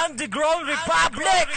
Underground Republic.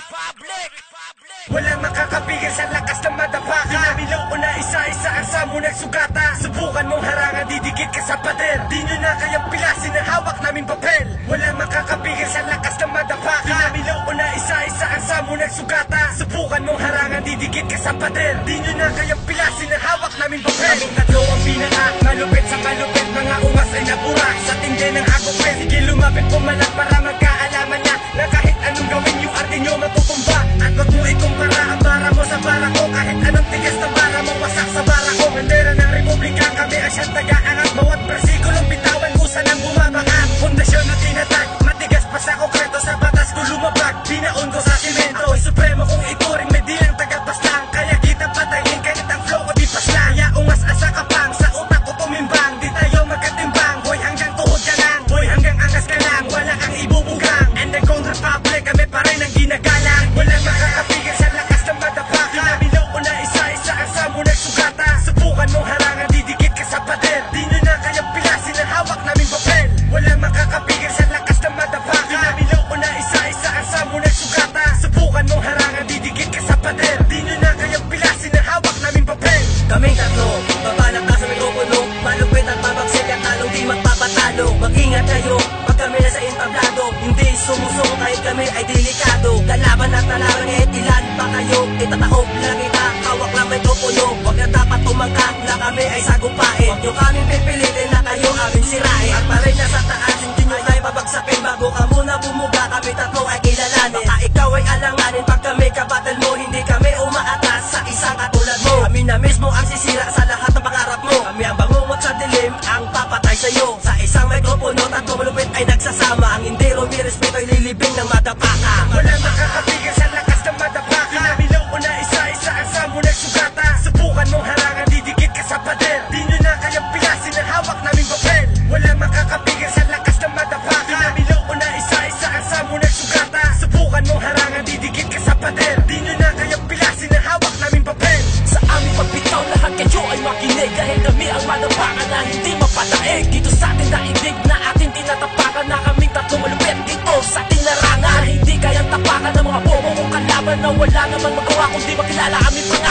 Walang makakapigil sa lakas ng madapa ka. Pinabilaw ko na isa-isa ang samunang sugata. Subukan mong harangan, didikit ka sa pader. Di nyo na kayang pilasin ang hawak naming papel. Walang makakapigil sa lakas ng madapa ka. Pinabilaw ko na isa-isa ang samunang sugata. Subukan mong harangan, didikit ka sa pader. Di nyo na kayang pilasin ang hawak naming papel. Kaming tatlo ang pinaka malupit sa malupit. Mga ungas ay nabura sa tindi ng agupit. Sige lumapit pumalag para magkaalaman na na kahit anong gawin yung arte nyo matutumba. At wag mo ikumpara ang bara mo sa bara ko. Kahit anong tigas ng bara mo wasak sa bara ko. Bandera ng Republika kami ang siyang taga-angat. Bawat versikulong bitawan kusa ng bumabakat. Pundasyon na tinatag, matigas pa sa konkreto. Sa batas ko lumabag, binaon ko sa simento. Ako'y supremo kung ituring may dilang tagapaslang. Kaya kita patayin kahit ang flow ko di paslang. Kaya ungas asa kapang, sa utak ko tumimbang. Di tayo magkatimbang, boy hanggang tuhod ka lang. Boy hanggang angas ka lang, wala kang ibubugang. Underground Republic, kami pa rin ang ginagalang. Walang makakapigil sa lakas ng madapa ka. Pinabilaw ko na isa-isa ang samunang sugata. Subukan mong harangan, didikit ka sa pader. Di nyo na kayang pilasin ang hawak naming papel. Walang makakapigil sa lakas ng madapa ka. Pinabilaw ko na isa-isa ang samunang sugata. Subukan mong harangan, didikit ka sa pader. Di nyo na kayang pilasin ang hawak naming papel. Kaming tatlo, babalak na sa mikropono. Malupit at mabagsik at talong di magpapatalo. Mag-ingat kayo pag kami nasa entablado. Hindi sumusong kahit kami ay delikado. Kalaban at nalaban eh ilan pa kayo. Itataob lang kita, hawak lang mikropono. Huwag na dapat tumangka na kami ay sagumpain. Huwag nyo kaming pipilitin na kayo aming sirain. At parin na sa taas, hindi nyo ay babagsakin. Bago ka muna bumuga, kami tatlo ay kilalanin. Baka ikaw ay alanganin pag kami kabatal mo. Hindi kami umaatas sa isang katulad mo. Kami na mismo ang sisira sa lahat ng pangarap mo. Kami ang bangungot sa dilim, ang papatay sa'yo. Sa isang mikropono, tatlo malupit ay nagsasama. Ang hindi rumirespeto ay lilibing ng madapaka. Walang makakapigil sa lakas ng madapaka. Pinabilaw ko na isa-isa ang samunang sugata. Subukan mong harangan, didikit ka sa pader. Di nyo na kayang pilasin ang hawak naming papel. Walang makakapigil sa lakas ng madapaka. Pinabilaw ko na isa-isa ang samunang sugata. Subukan mong harangan, didikit ka sa pader. Di nyo na kayang pilasin ang hawak naming papel. Sa aming pagbitaw lahat kayo ay makinig. Dahil kami ang madapakan na hindi mapataig. Dito sa ating daigdig na ating tinatapakan. Na kaming tatlo malupit dito sa ating larangan. Hindi kayang tapakan ng mga bobo kong kalaban. Na wala naman magawa kundi makilala aming pangalan.